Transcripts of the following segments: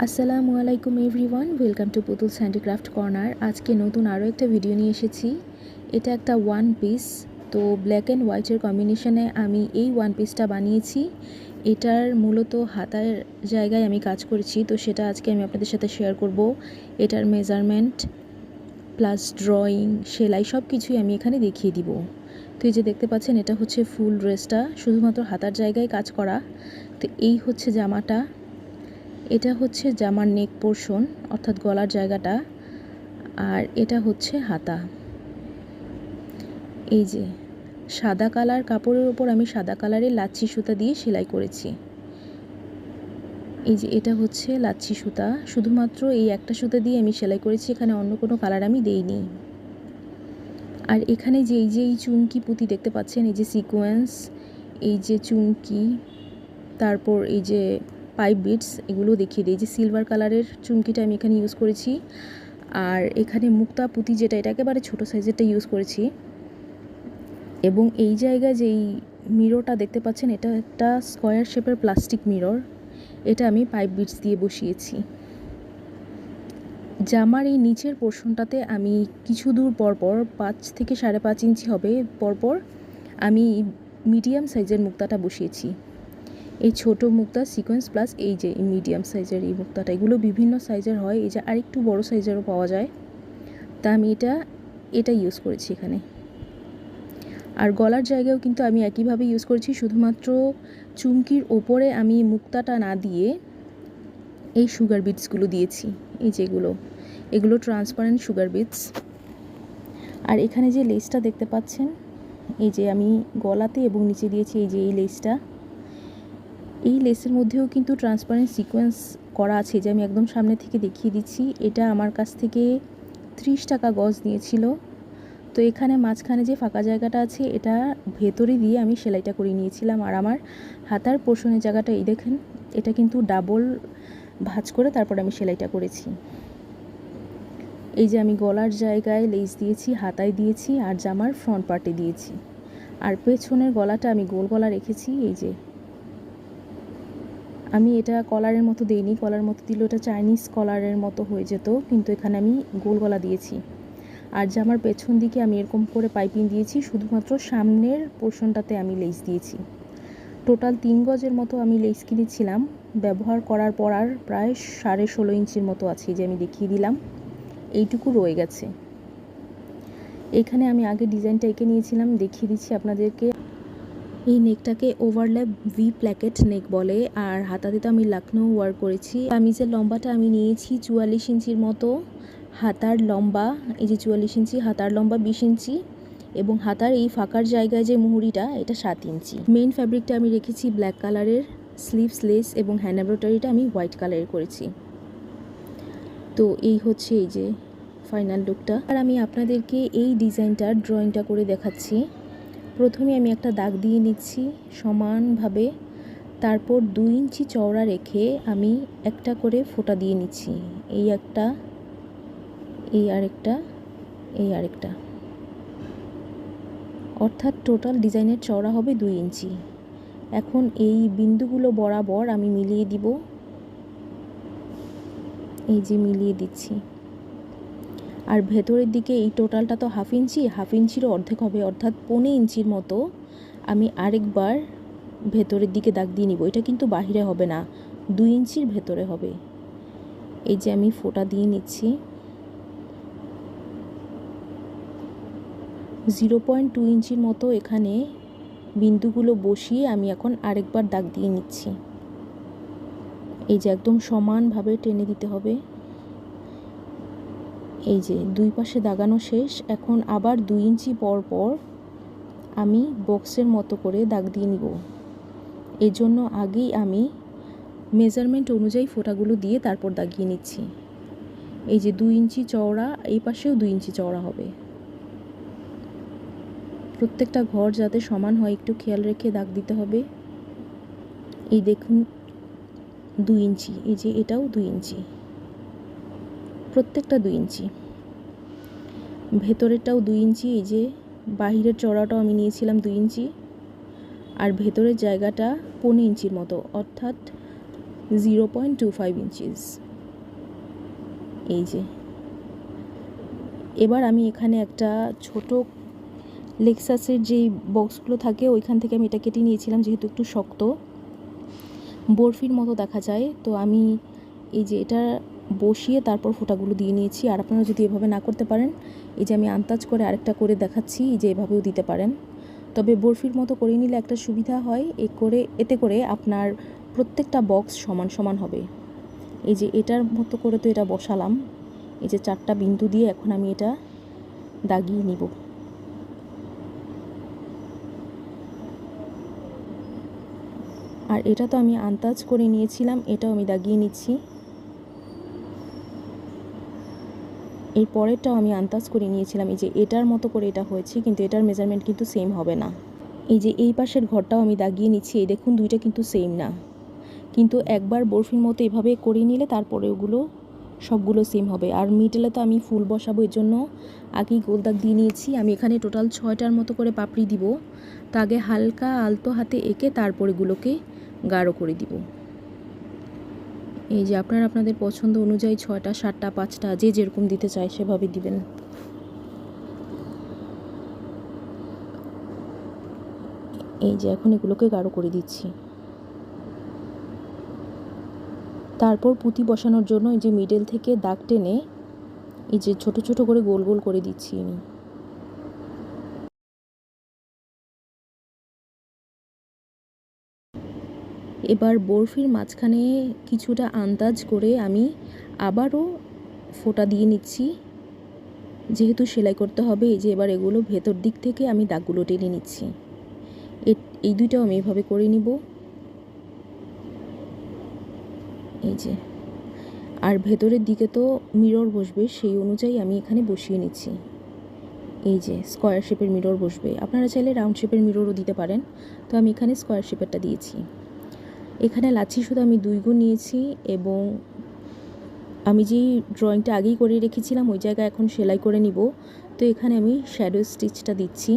আসসালামু আলাইকুম everyone, welcome to Putul's handicraft corner. আজকে নতুন আরও একটা ভিডিও নিয়ে এসেছি। এটা একটা ওয়ান পিস, তো ব্ল্যাক অ্যান্ড হোয়াইটের কম্বিনেশনে আমি এই ওয়ান পিসটা বানিয়েছি। এটার মূলত হাতার জায়গায় আমি কাজ করেছি, তো সেটা আজকে আমি আপনাদের সাথে শেয়ার করব। এটার মেজারমেন্ট প্লাস ড্রয়িং, সেলাই সব কিছুই আমি এখানে দেখিয়ে দিব। তো এই যে দেখতে পাচ্ছেন, এটা হচ্ছে ফুল ড্রেসটা, শুধুমাত্র হাতার জায়গায় কাজ করা। তো এই হচ্ছে জামাটা, এটা হচ্ছে জামার নেক পোর্শন অর্থাৎ গলার জায়গাটা, আর এটা হচ্ছে হাতা। এই যে সাদা কালার কাপড়ের ওপর আমি সাদা কালারের লাচ্ছি সুতা দিয়ে সেলাই করেছি। এই যে এটা হচ্ছে লাচ্ছি সুতা, শুধুমাত্র এই একটা সুতা দিয়ে আমি সেলাই করেছি, এখানে অন্য কোনো কালার আমি দেইনি। আর এখানে যে এই চুমকি পুঁতি দেখতে পাচ্ছেন, এই যে সিকোয়েন্স, এই যে চুমকি, তারপর এই যে পাইপ বিটস, এগুলো দেখিয়ে দিই। যে সিলভার কালারের চুমকিটা আমি এখানে ইউজ করেছি, আর এখানে মুক্তা পুঁতি যেটা, এটা একেবারে ছোটো সাইজেরটা ইউজ করেছি। এবং এই জায়গায় যেই মিররটা দেখতে পাচ্ছেন, এটা একটা স্কোয়ার শেপের প্লাস্টিক মিরর, এটা আমি পাইপ বিটস দিয়ে বসিয়েছি। জামার এই নিচের পোর্শনটাতে আমি কিছু দূর পরপর 5 থেকে 5.5 ইঞ্চি হবে পরপর আমি মিডিয়াম সাইজের মুক্তাটা বসিয়েছি। এই ছোট মুক্তা সিকোয়েন্স প্লাস এই যে মিডিয়াম সাইজের এই মুক্তাটা, এগুলো বিভিন্ন সাইজের হয়, এই যে আরেকটু বড় সাইজেরও পাওয়া যায়। তা আমি এটা ইউজ করেছি এখানে। আর গলার জায়গায়ও কিন্তু আমি একইভাবে ইউজ করেছি, শুধুমাত্র চুমকির ওপরে আমি মুক্তাটা না দিয়ে এই সুগার বিটসগুলো দিয়েছি। এই যেগুলো, এগুলো ট্রান্সপারেন্ট সুগার বিটস। আর এখানে যে লেসটা দেখতে পাচ্ছেন, এই যে আমি গলাতে এবং নিচে দিয়েছি এই যে এই লেসটা, এই লেসের মধ্যেও কিন্তু ট্রান্সপারেন্ট সিকোয়েন্স করা আছে, যে আমি একদম সামনে থেকে দেখিয়ে দিচ্ছি। এটা আমার কাছ থেকে 30 টাকা গজ নিয়েছিল। তো এখানে মাঝখানে যে ফাঁকা জায়গাটা আছে, এটা ভেতরে দিয়ে আমি সেলাইটা করে নিয়েছিলাম। আর আমার হাতার পোর্শনের জায়গাটা এই দেখেন, এটা কিন্তু ডাবল ভাঁজ করে তারপর আমি সেলাইটা করেছি। এই যে আমি গলার জায়গায় লেস দিয়েছি, হাতায় দিয়েছি, আর জামার ফ্রন্ট পার্টে দিয়েছি। আর পেছনের গলাটা আমি গোল গলা রেখেছি। এই যে আমি এটা কলারের মতো দেইনি, কলার মতো দিলে ওটা চাইনিজ কলারের মতো হয়ে যেত, কিন্তু এখানে আমি গোল গলা দিয়েছি। আর জামার পেছন দিকে আমি এরকম করে পাইপিং দিয়েছি, শুধুমাত্র সামনের পোর্শনটাতে আমি লেস দিয়েছি। টোটাল 3 গজের মতো আমি লেস কিনেছিলাম, ব্যবহার করার পর আর প্রায় 16.5 ইঞ্চির মতো আছে, যে আমি দেখিয়ে দিলাম, এইটুকু রয়ে গেছে। এখানে আমি আগে ডিজাইনটা এঁকে নিয়েছিলাম, দেখিয়ে দিচ্ছি আপনাদেরকে। এই নেকটাকে ওভারল্যাপ ভি প্ল্যাকেট নেক বলে, আর হাতাতে তো আমি লখনৌ ওয়ার করেছি। কামিজের লম্বাটা আমি নিয়েছি 44 ইঞ্চির মতো, হাতার লম্বা এই যে 44 ইঞ্চি, হাতার লম্বা 20 ইঞ্চি, এবং হাতার এই ফাঁকার জায়গায় যে মুহুরিটা, এটা 7 ইঞ্চি। মেইন ফ্যাব্রিকটা আমি রেখেছি ব্ল্যাক কালারের, স্লিভস লেস এবং হ্যান্ড এমব্রয়ডারিটা আমি হোয়াইট কালারের করেছি। তো এই হচ্ছে এই যে ফাইনাল লুকটা। আর আমি আপনাদেরকে এই ডিজাইনটার ড্রয়িংটা করে দেখাচ্ছি। প্রথমে আমি একটা দাগ দিয়ে নিচ্ছি সমানভাবে, তারপর 2 ইঞ্চি চওড়া রেখে আমি একটা করে ফোঁটা দিয়ে নিচ্ছি। এই একটা, এই আরেকটা, এই আরেকটা, অর্থাৎ টোটাল ডিজাইনের চওড়া হবে 2 ইঞ্চি। এখন এই বিন্দুগুলো বরাবর আমি মিলিয়ে দিব, এই যে মিলিয়ে দিচ্ছি। আর ভেতরের দিকে এই টোটালটা তো হাফ ইঞ্চি, হাফ ইঞ্চিরও অর্ধেক হবে, অর্থাৎ 1.25 ইঞ্চির মতো আমি আরেকবার ভেতরের দিকে দাগ দিয়ে নিব। এটা কিন্তু বাহিরে হবে না, 2 ইঞ্চির ভেতরে হবে। এই যে আমি ফোঁটা দিয়ে নিচ্ছি, 0.2 ইঞ্চির মতো এখানে বিন্দুগুলো বসিয়ে আমি এখন আরেকবার দাগ দিয়ে নিচ্ছি। এই যে একদম সমানভাবে টেনে দিতে হবে। এই যে 2 পাশে দাগানো শেষ। এখন আবার 2 ইঞ্চি পর পর আমি বক্সের মতো করে দাগ দিয়ে নিব। এর জন্য আগেই আমি মেজারমেন্ট অনুযায়ী ফোঁটাগুলো দিয়ে তারপর দাগিয়ে নিচ্ছি। এই যে 2 ইঞ্চি চওড়া, এই পাশেও 2 ইঞ্চি চওড়া হবে। প্রত্যেকটা ঘর যাতে সমান হয় একটু খেয়াল রেখে দাগ দিতে হবে। এই দেখুন 2 ইঞ্চি, এই যে এটাও 2 ইঞ্চি, প্রত্যেকটা 2 ইঞ্চি, ভেতরেরটাও 2 ইঞ্চি। এই যে বাহিরের চওড়াটাও আমি নিয়েছিলাম 2 ইঞ্চি, আর ভেতরের জায়গাটা 1.25 ইঞ্চির মতো, অর্থাৎ 0.25 ইঞ্চিস। এই যে এবার আমি এখানে একটা ছোট লেক্সাসের যেই বক্সগুলো থাকে ওইখান থেকে আমি এটা কেটে নিয়েছিলাম, যেহেতু একটু শক্ত বরফির মতো দেখা যায়। তো আমি এই যে এটা বসিয়ে তারপর ফোঁটাগুলো দিয়ে নিয়েছি। আর আপনারা যদি এভাবে না করতে পারেন, এই যে আমি আন্দাজ করে আরেকটা করে দেখাচ্ছি, এই যে এভাবেও দিতে পারেন। তবে বরফির মতো করে নিলে একটা সুবিধা হয়, এতে করে আপনার প্রত্যেকটা বক্স সমান সমান হবে। এই যে এটার মতো করে তো এটা বসালাম, এই যে 4টা বিন্দু দিয়ে এখন আমি এটা দাগিয়ে নিব। আর এটা তো আমি আন্দাজ করে নিয়েছিলাম, এটাও আমি দাগিয়ে নিচ্ছি। এর পরেরটাও আমি আন্দাজ করে নিয়েছিলাম, এই যে এটার মতো করে এটা হয়েছে, কিন্তু এটার মেজারমেন্ট কিন্তু সেম হবে না। এই যে এই পাশের ঘরটাও আমি দাগিয়ে নিচ্ছি, এই দেখুন দুইটা কিন্তু সেম না, কিন্তু একবার বরফির মতো এভাবে করে নিলে তারপরে ওগুলো সবগুলো সেম হবে। আর মিডলে তো আমি ফুল বসাবো, এর জন্য আগেই গোল দাগ দিয়ে নিয়েছি। আমি এখানে টোটাল 6টার মতো করে পাপড়ি দিব। তো আগে হালকা আলতো হাতে এঁকে তারপর এগুলোকে গাঢ় করে দিব। এই যে আপনারা আপনাদের পছন্দ অনুযায়ী 6টা 7টা 5টা যে যেরকম দিতে চায় সেভাবে দিবেন। এই যে এখন এগুলোকে গাঢ় করে দিচ্ছি। তারপর পুঁতি বসানোর জন্য এই যে মিডল থেকে দাগ টেনে এই যে ছোট ছোট করে গোল গোল করে দিচ্ছি আমি। এবার বরফির মাঝখানে কিছুটা আন্দাজ করে আমি আবারও ফোঁটা দিয়ে নিচ্ছি, যেহেতু সেলাই করতে হবে। এই যে এবার এগুলো ভেতর দিক থেকে আমি দাগগুলো টেনে নিচ্ছি। এই দুইটাও আমি এভাবে করে নিব। এই যে আর ভেতরের দিকে তো মিরর বসবে, সেই অনুযায়ী আমি এখানে বসিয়ে নিচ্ছি। এই যে স্কোয়ার শেপের মিরর বসবে, আপনারা চাইলে রাউন্ড শেপের মিররও দিতে পারেন। তো আমি এখানে স্কোয়ার শেপেরটা দিয়েছি। এখানে লাচ্ছি সুতো আমি 2 গুণ নিয়েছি, এবং আমি যেই ড্রয়িংটা আগেই করে রেখেছিলাম ওই জায়গায় এখন সেলাই করে নিব। তো এখানে আমি শ্যাডো স্টিচটা দিচ্ছি।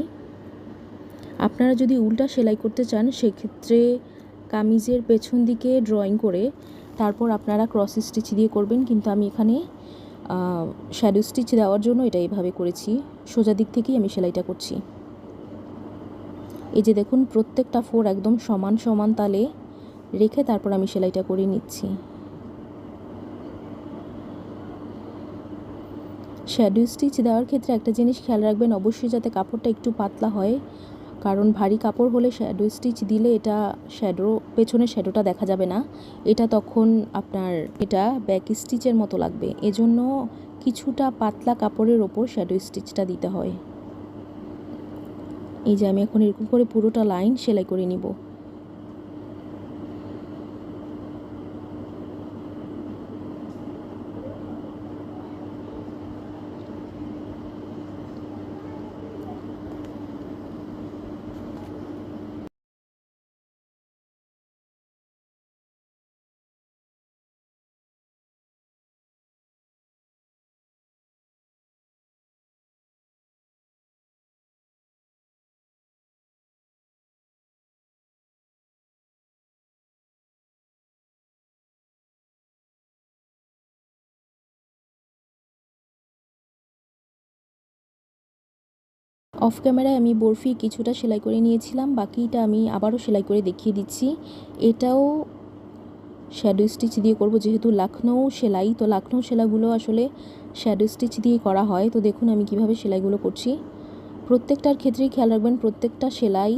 আপনারা যদি উল্টা সেলাই করতে চান, সেক্ষেত্রে কামিজের পেছন দিকে ড্রয়িং করে তারপর আপনারা ক্রস স্টিচ দিয়ে করবেন, কিন্তু আমি এখানে শ্যাডো স্টিচ দেওয়ার জন্য এটা এইভাবে করেছি। সোজা দিক থেকেই আমি সেলাইটা করছি। এই যে দেখুন প্রত্যেকটা ফোর একদম সমান সমান তালে রেখে তারপর আমি সেলাইটা করে নিচ্ছি। শ্যাডো স্টিচ দেওয়ার ক্ষেত্রে একটা জিনিস খেয়াল রাখবেন, অবশ্যই যাতে কাপড়টা একটু পাতলা হয়, কারণ ভারী কাপড় হলে শ্যাডো স্টিচ দিলে এটা পেছনের শ্যাডোটা দেখা যাবে না, এটা তখন আপনার এটা ব্যাক স্টিচের মতো লাগবে। এজন্য কিছুটা পাতলা কাপড়ের ওপর শ্যাডো স্টিচটা দিতে হয়। এই যে আমি এখন এরকম করে পুরোটা লাইন সেলাই করে নিব। অফ ক্যামেরায় আমি বরফি কিছুটা সেলাই করে নিয়েছিলাম, বাকিটা আমি আবারও সেলাই করে দেখিয়ে দিচ্ছি। এটাও শ্যাডো স্টিচ দিয়ে করব, যেহেতু লাখনৌ সেলাই, তো লাখনৌ সেলাইগুলো আসলে শ্যাডো স্টিচ দিয়ে করা হয়। তো দেখুন আমি কিভাবে সেলাইগুলো করছি। প্রত্যেকটার ক্ষেত্রেই খেয়াল রাখবেন প্রত্যেকটা সেলাই,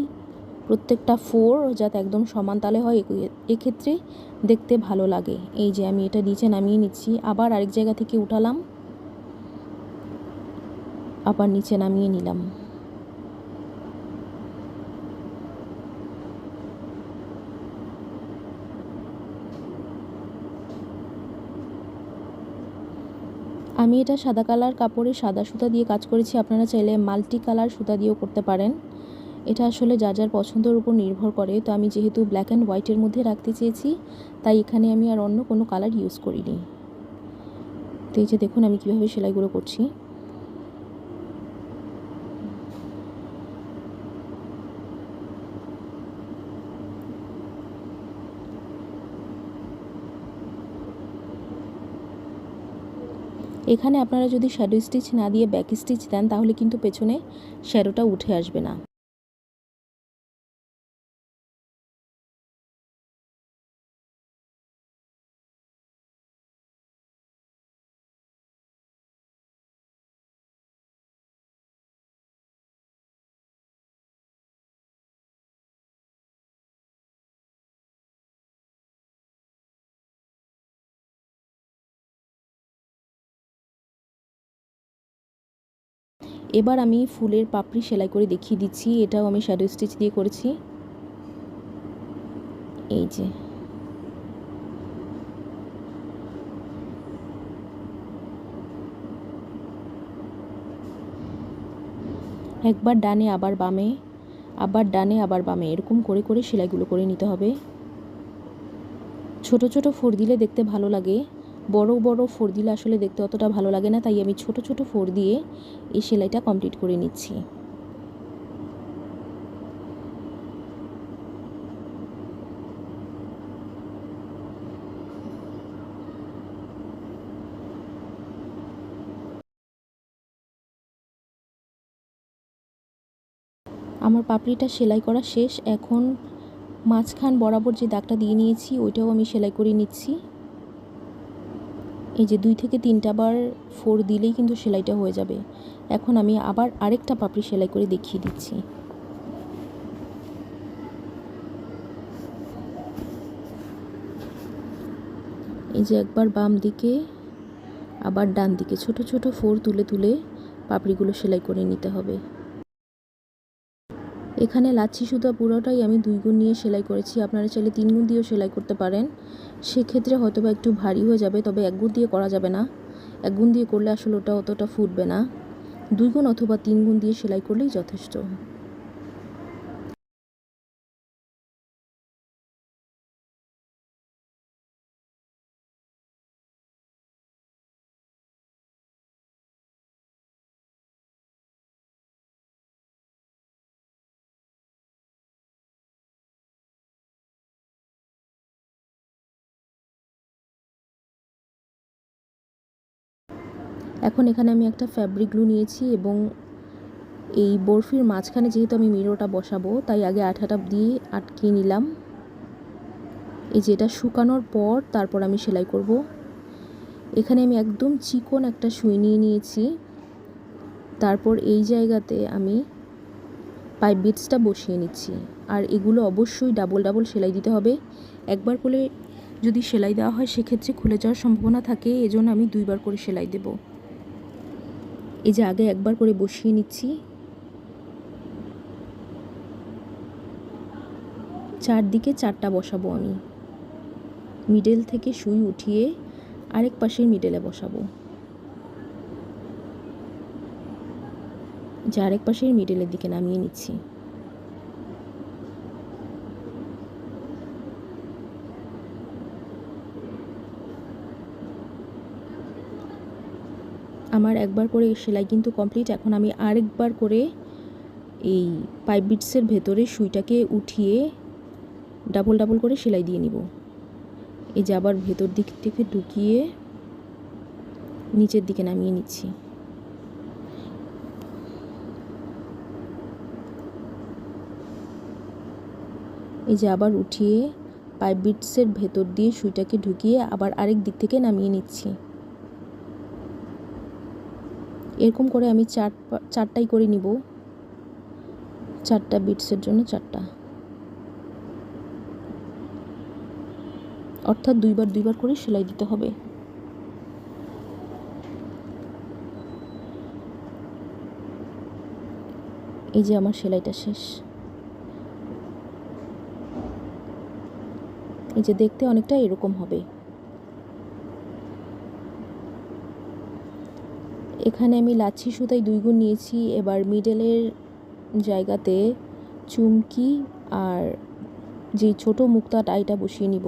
প্রত্যেকটা ফোর যাতে একদম সমান তালে হয়, এক্ষেত্রে দেখতে ভালো লাগে। এই যে আমি এটা নিচে নামিয়ে নিচ্ছি, আবার আরেক জায়গা থেকে উঠালাম, আবার নিচে নামিয়ে নিলাম। আমি এটা সাদা কালার কাপড়ে সাদা সুতা দিয়ে কাজ করেছি, আপনারা চাইলে মাল্টি কালার সুতা দিয়েও করতে পারেন। এটা আসলে যার যার পছন্দের উপর নির্ভর করে। তো আমি যেহেতু ব্ল্যাক অ্যান্ড হোয়াইটের মধ্যে রাখতে চেয়েছি, তাই এখানে আমি আর অন্য কোনো কালার ইউজ করিনি। তো এই যে দেখুন আমি কীভাবে সেলাইগুলো করছি। এখানে আপনারা যদি শ্যাডো স্টিচ না দিয়ে ব্যাক স্টিচ দেন তাহলে কিন্তু পেছনে শ্যাডোটা উঠে আসবে না। এবার আমি ফুলের পাপড়ি সেলাই করে দেখিয়ে দিচ্ছি। এটাও আমি শ্যাডো স্টিচ দিয়ে করেছি। এই যে একবার ডানে আবার বামে, আবার ডানে আবার বামে, এরকম করে করে সেলাইগুলো করে নিতে হবে। ছোট ছোট ফোর দিলে দেখতে ভালো লাগে, বড় বড় ফোর দিলে আসলে দেখতে অতটা ভালো লাগে না, তাই আমি ছোট ছোট ফোর দিয়ে এই সেলাইটা কমপ্লিট করে নিচ্ছি। আমার পাপড়িটা সেলাই করা শেষ। এখন মাঝখান বরাবর যে দাগটা দিয়ে নিয়েছি ওইটাও আমি সেলাই করে নিচ্ছি। এই যে 2 থেকে 3টা বার ফোর দিলেই কিন্তু সেলাইটা হয়ে যাবে। এখন আমি আবার আরেকটা পাপড়ি সেলাই করে দেখিয়ে দিচ্ছি। এই যে একবার বাম দিকে আবার ডান দিকে ছোট ছোট ফোর তুলে তুলে পাপড়িগুলো সেলাই করে নিতে হবে। এখানে লাচ্ছি সুতা পুরোটাই আমি 2 গুণ নিয়ে সেলাই করেছি। আপনারা চাইলে 3 গুণ দিয়েও সেলাই করতে পারেন, সেক্ষেত্রে হয়তো বা একটু ভারী হয়ে যাবে, তবে 1 গুণ দিয়ে করা যাবে না। 1 গুণ দিয়ে করলে আসলে ওটা অতটা ফুটবে না। 2 গুণ অথবা 3 গুণ দিয়ে সেলাই করলেই যথেষ্ট। এখন এখানে আমি একটা ফ্যাব্রিক গ্লু নিয়েছি এবং এই বরফির মাঝখানে যেহেতু আমি মিররটা বসাবো তাই আগে আঠাটা দিয়ে আটকে নিলাম। এই যে এটা শুকানোর পর তারপর আমি সেলাই করব। এখানে আমি একদম চিকন একটা সুই নিয়ে নিয়েছি। তারপর এই জায়গাতে আমি পাইপ বিটসটা বসিয়ে নিচ্ছি। আর এগুলো অবশ্যই ডাবল ডাবল সেলাই দিতে হবে। একবার করে যদি সেলাই দেওয়া হয় সেক্ষেত্রে খুলে যাওয়ার সম্ভাবনা থাকে, এজন্য আমি 2 বার করে সেলাই দেব। এই যে আগে একবার করে বসিয়ে নিচ্ছি, চারদিকে 4টা বসাবো আমি। মিডল থেকে সুই উঠিয়ে আরেক পাশের মিডলে বসাবো, যে আরেক পাশের মিডলের দিকে নামিয়ে নিচ্ছি। আমার একবার করে সেলাই কিন্তু কমপ্লিট। এখন আমি আরেকবার করে এই পাইপ বিটসের ভেতরে সুইটাকে উঠিয়ে ডাবল ডাবল করে সেলাই দিয়ে নিব। এই যে আবার ভেতর দিক থেকে ঢুকিয়ে নিচের দিকে নামিয়ে নিচ্ছি। এই যে আবার উঠিয়ে পাইপ বিটসের ভেতর দিয়ে সুইটাকে ঢুকিয়ে আবার আরেক দিক থেকে নামিয়ে নিচ্ছি। এরকম করে আমি চারটাই করে নিব, 4টা বিটসের জন্য 4টা, অর্থাৎ 2 বার করে সেলাই দিতে হবে। এই যে আমার সেলাইটা শেষ। এই যে দেখতে অনেকটা এরকম হবে। এখানে আমি লাচ্ছি সুতাই 2 গুণ নিয়েছি। এবার মিডলের জায়গাতে চুমকি আর যে ছোট মুক্তাটা এটা বসিয়ে নিব।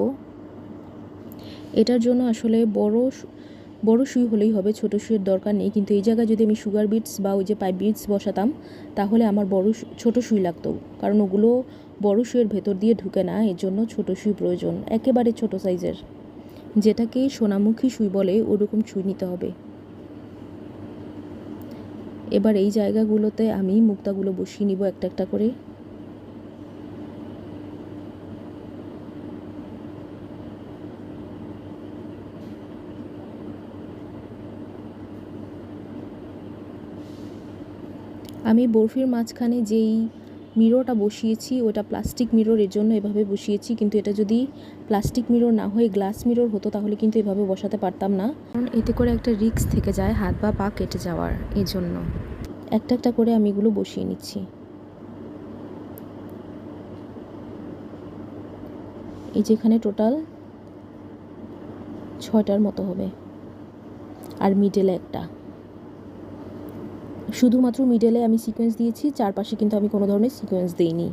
এটার জন্য আসলে বড় সুই হলেই হবে, ছোট সুইয়ের দরকার নেই। কিন্তু এই জায়গায় যদি আমি সুগার বিটস বা ওই যে পাইপ বিটস বসাতাম তাহলে আমার ছোট সুই লাগতো, কারণ ওগুলো বড় সুইয়ের ভেতর দিয়ে ঢুকে না, এর জন্য ছোট সুই প্রয়োজন। একেবারে ছোট সাইজের, যেটাকে সোনামুখী সুই বলে ওরকম সুই নিতে হবে। এবার এই জায়গাগুলোতে আমি মুক্তাগুলো বসিয়ে নিব একটা একটা করে। আমি বরফির মাঝখানে যেই মিররটা বসিয়েছি ওটা প্লাস্টিক মিরর, এর জন্য এভাবে বসিয়েছি, কিন্তু এটা যদি প্লাস্টিক মিরর না হয়ে গ্লাস মিরর হতো তাহলে কিন্তু এভাবে বসাতে পারতাম না, কারণ এতে করে একটা রিস্ক থেকে যায় হাত বা পা কেটে যাওয়ার। এই জন্য একটা একটা করে আমি এগুলো বসিয়ে নিচ্ছি। এই যেখানে টোটাল 6টার মতো হবে, আর মিডলে একটা। শুধুমাত্র মিডলে আমি সিকোয়েন্স দিয়েছি, চারপাশে কিন্তু আমি কোনো ধরনের সিকোয়েন্স দিইনি।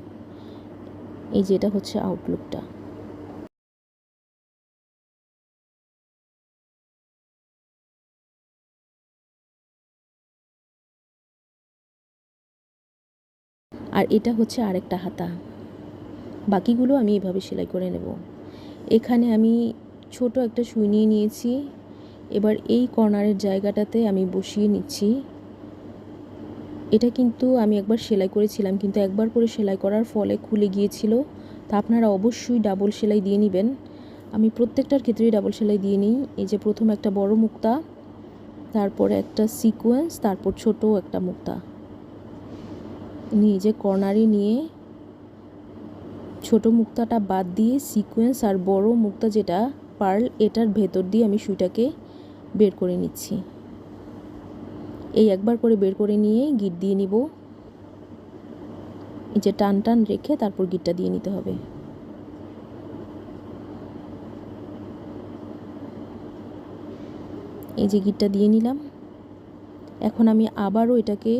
এই যে এটা হচ্ছে আউটলুকটা। আর এটা হচ্ছে আরেকটা হাতা। বাকিগুলো আমি এভাবে সেলাই করে নেব। এখানে আমি ছোট একটা সুই নিয়ে নিয়েছি। এবার এই কর্নারের জায়গাটাতে আমি বসিয়ে নিচ্ছি। এটা কিন্তু আমি একবার সেলাই করেছিলাম, কিন্তু একবার করে সেলাই করার ফলে খুলে গিয়েছিল। তা আপনারা অবশ্যই ডাবল সেলাই দিয়ে নেবেন। আমি প্রত্যেকটার ক্ষেত্রেই ডাবল সেলাই দিয়ে নিই। এই যে প্রথম একটা বড় মুক্তা, তারপরে একটা সিকোয়েন্স, তারপর ছোট একটা মুক্তা নিয়ে যে কর্নারে নিয়ে ছোট মুক্তাটা বাদ দিয়ে সিকোয়েন্স আর বড় মুক্তা যেটা পার্ল, এটার ভেতর দিয়ে আমি সুইটাকে বের করে নিচ্ছি। এই একবার করে বের করে নিয়ে গিট দিয়ে নিব। এই যে টান টান রেখে তারপর গিটটা দিয়ে নিতে হবে। এই যে গিটটা দিয়ে নিলাম। এখন আমি আবারও এটাকে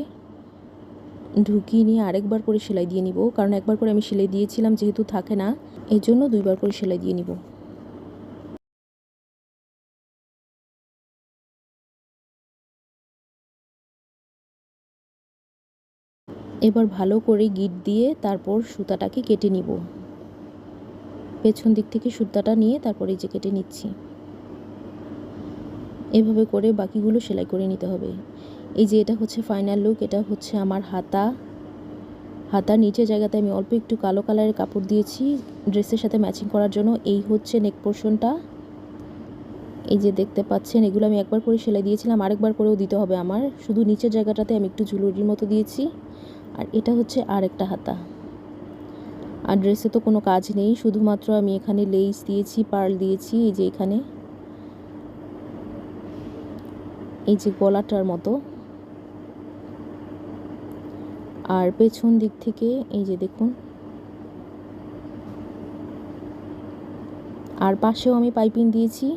ঢুকিয়ে নিয়ে আরেকবার করে সেলাই দিয়ে নিব, কারণ একবার করে আমি সেলাই দিয়েছিলাম, যেহেতু থাকে না এই জন্য দুইবার করে সেলাই দিয়ে নিব। এবার ভালো করে গিট দিয়ে তারপর সুতাটাকে কেটে নিব। পেছন দিক থেকে সুতাটা নিয়ে তারপর এই যে কেটে নিচ্ছি। এভাবে করে বাকিগুলো সেলাই করে নিতে হবে। এই যে এটা হচ্ছে ফাইনাল লুক। এটা হচ্ছে আমার হাতা। হাতার নিচের জায়গাতে আমি অল্প একটু কালো কালারের কাপড় দিয়েছি ড্রেসের সাথে ম্যাচিং করার জন্য। এই হচ্ছে নেক পোর্শনটা। এই যে দেখতে পাচ্ছেন, এগুলো আমি একবার করে সেলাই দিয়েছিলাম, আরেকবার করেও দিতে হবে আমার। শুধু নিচের জায়গাটাতে আমি একটু ঝুলুরির মতো দিয়েছি। আর এটা হচ্ছে আরেকটা হাতা। আর ড্রেসে তো কোনো কাজ নেই, শুধুমাত্র আমি এখানে লেস দিয়েছি, পার্ল দিয়েছি। এই যে এখানে এই যে গলাটার মতো, আর পেছন দিক থেকে এই যে দেখুন, আর পাশেও আমি পাইপিং দিয়েছি,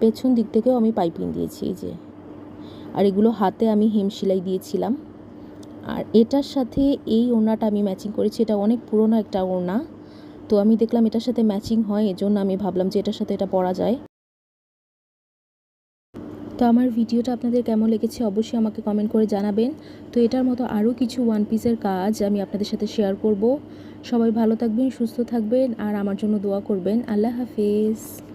পেছন দিক থেকেও আমি পাইপিং দিয়েছি। এই যে, আর এগুলো হাতে আমি হেম সেলাই দিয়েছিলাম। আর এটার সাথে এই ওড়নাটা আমি ম্যাচিং করেছি। এটা অনেক পুরনো একটা ওড়না, তো আমি দেখলাম এটার সাথে ম্যাচিং হয়, এজন্য আমি ভাবলাম যে এটার সাথে এটা পরা যায়। তো আমার ভিডিওটা আপনাদের কেমন লেগেছে অবশ্যই আমাকে কমেন্ট করে জানাবেন। তো এটার মতো আরও কিছু ওয়ান পিসের কাজ আমি আপনাদের সাথে শেয়ার করব। সবাই ভালো থাকবেন, সুস্থ থাকবেন, আর আমার জন্য দোয়া করবেন। আল্লাহ হাফেজ।